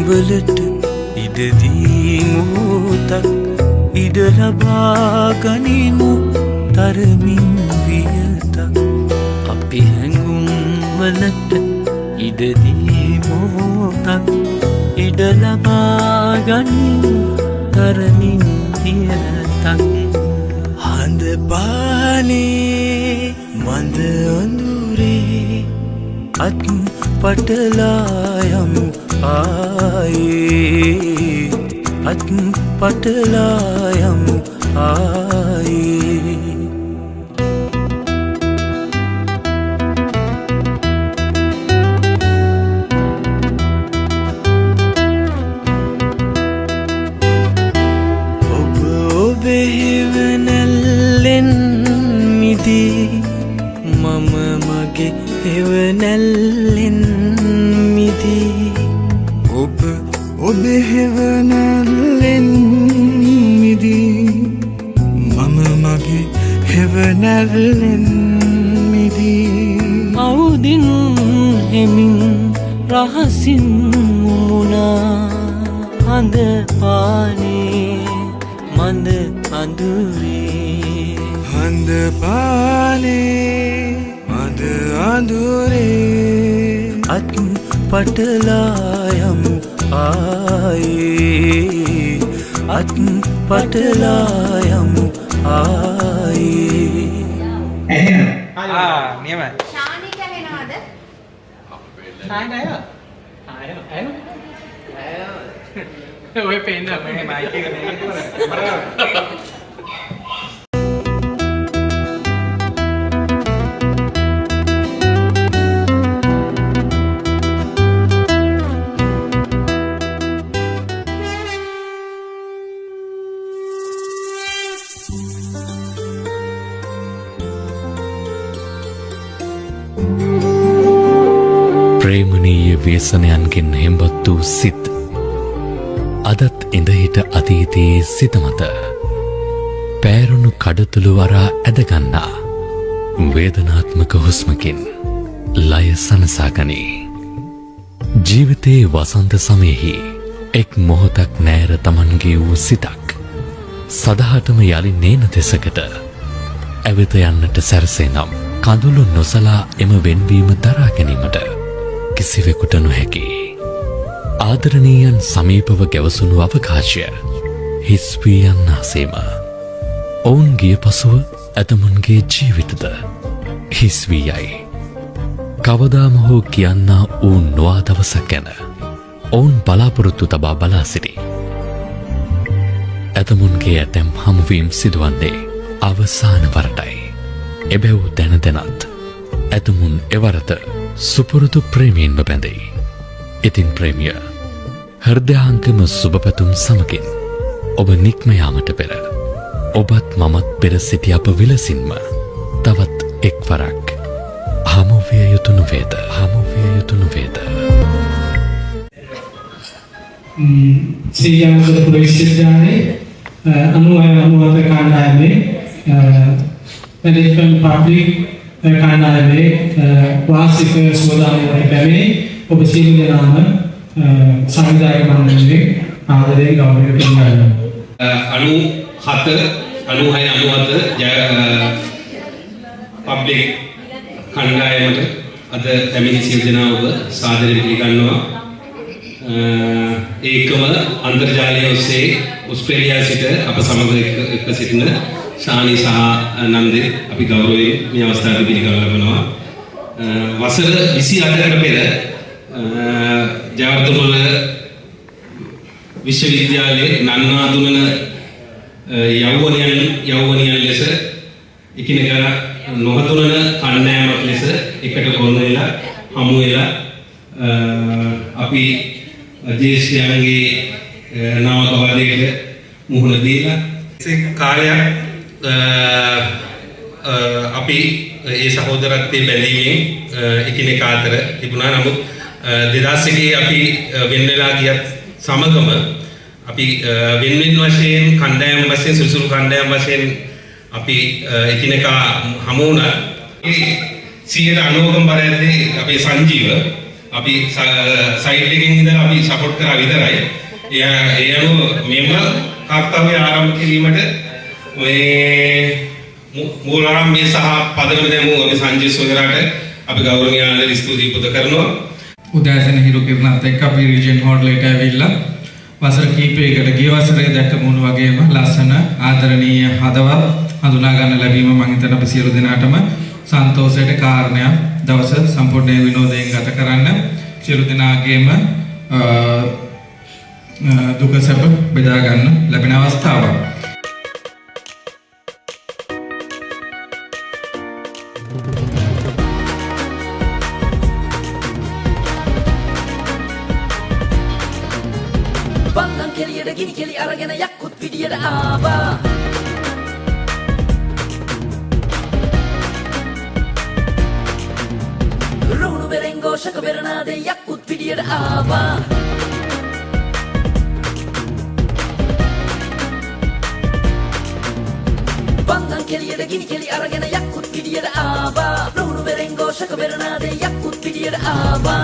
වලට ඉඩදී මොහොතක් ඉඩ ලබා ගනිමු තරමින් වියතක් අපි හැඟුම් වලට ඉඩදී මොහොතක් ඉඩ ලබා ගනිමු තරමින් වියතක් හඳ පානේ මඳ අඳුරේ අත් පටලා යමු ආයේ අත් පටලා යමු ආයේ ඔබ ඔබේ හෙවණැල්ලෙන් මිදී මම මගේ හෙවණැල්ලෙන් මිදී ඔබ ඔබේ හෙවණැල්ලෙන් මිදී මම මගේ හෙවණැල්ලෙන් මිදී අවුදින් හෙමින් රහසින් මුමුණා හඳ පානේ මඳ අඳුරේ හඳ පානේ මඳ අඳුරේ අත් පටලා යමු ආයේ අත් පටලා යමු ආයේ එහෙනම් නියමයි ශානික වෙනවද? ශානික අයව ඔය පෙන්න මේ මයික් එක මේක ප්‍රේමනීය ව්‍යසනයන්ගෙන් හෙම්බත් වූ සිත් අදත් ඉඳහිට අතීතයේ සිත මත පෑරුණු කඩතුළු වරා ඇදගන්නා වේදනාත්මක හුස්මකින් ලය සනසාගනී ජීවිතයේ වසන්ත සමයෙහි එක් මොහොතක් නෑර තමන්ගේ වූ සිතක් සදහටම යළි නේන දෙසකට ඇවිත යන්නට සැරසේ නම් කඳුළු නොසලා එම වෙන්වීම දරා ගැනීමට කිසිවෙකුට නොහැකි ආදරණීයන් සමීපව ගැවසුණු අවකාශය හිස් වී යන්නාසේම ඔවුන් ගිය පසුව ඇතමුන්ගේ ජීවිතද හිස් වී යයි කවදාම හෝ කියන්නා වූ නොආ දවසක් ගැන ඔවුන් බලාපොරොත්තු තබා බලා සිටි ඇතමුන්ගේ ඇතැම් හමුවීම් සිදුවන්නේ අවසාන වරටයි එබැව් දැන දැනත් ඇතමුන් එවරත සුපුරුදු ප්‍රේමීන්ව බැඳෙයි ඉතින් ප්‍රේමිය හෘදයාංගම සුබපැතුම් සමගින් ඔබ නික්ම යාමට පෙර ඔබත් මමත් පෙර සිටි අප විලසින්ම තවත් එක්වරක් හමු විය යුතු නොවේද ශ්‍රීලංකාවේ ප්‍රවිශ්වවිද්‍යාලයේ 96 කාණ්ඩායමේ මැනේජ්මන්ට් පබ්ලික් කාණ්ඩායමේ වාර්ෂික සෝදානයට පැමිණි ඔබ සියලු දෙනාම සංවිධායක මණ්ඩලයේ ආදරයෙන් ගෞරවයෙන් පිළිගන්නවා. 96 පබ්ලික් කණ්ඩායමට අද පැමිණි සියලු දෙනා ඔබ සාදරයෙන් පිළිගන්නවා. ඒකම අන්තර්ජාලය ඔස්සේ ඕස්ට්‍රේලියාවේ සිට අප සමග එක්ව සිටින ශානි සහ නන්දේ අපි ගෞරවයෙන් මේ අවස්ථාවේ පිළිගන්න ලබනවා. වසර 28කට පෙර ජයවර්ධනපුර විශ්වවිද්‍යාලයේ නන්නාඳුනන යෞවනයන් ලෙස එකිනෙකා නොහඳුනන කණ්ඩායමක් ලෙස එකට ගොනු වෙලා හමු වෙලා අපි දේශයන්ගේ නාමකවාදයට මුහුණ දීලා කාලයක් අපි ඒ සහෝදරත්වයේ බැඳීමෙන් එකිනෙකා අතර තිබුණා. නමුත් 2001 අපි වෙන් වෙලා ගියත් සමගම අපි වෙන වශයෙන් කණ්ඩායම් වශයෙන් සුසුළු කණ්ඩායම් වශයෙන් අපි එකිනෙකා හමු වුණා. ඒ 90% බරයදී අපේ සංජීව අපි සයිඩ් එකකින් ඉඳලා අපි සපෝට් කරා විතරයි. ඒ අනුව මෙම කර්තව්‍ය ආරම්භ කිරීමට මූලාරම්භය සහ පදනම දැමූ අපි සංජය සොයරාට අපි ගෞරවනීය ආනන්ද ස්තුති පුද කරනවා. උදෑසන හිරු කිරණත් එක්ක අපි රීජන් හෝටලෙට ඇවිල්ලා වසර කීපයකට ගිය වසරේ දැක්කමුණු වගේම ලස්සන ආදරණීය හදවත් හඳුනා ගන්න ලැබීම මම හිතන අපි සියලු දෙනාටම සන්තෝෂයට කාරණයක්. දවස සම්පූර්ණ විනෝදයෙන් ගත කරන්න සියලු දෙනාගේම දුක සැප බෙදා ගන්න ලැබෙන අවස්ථාවක්. Bandang keliyada gini keli aragena yakut pidiyada aba Runu berengo shaka beranade yakut pidiyada aba Bandang keliyada gini keli aragena yakut pidiyada aba Runu berengo shaka beranade yakut pidiyada aba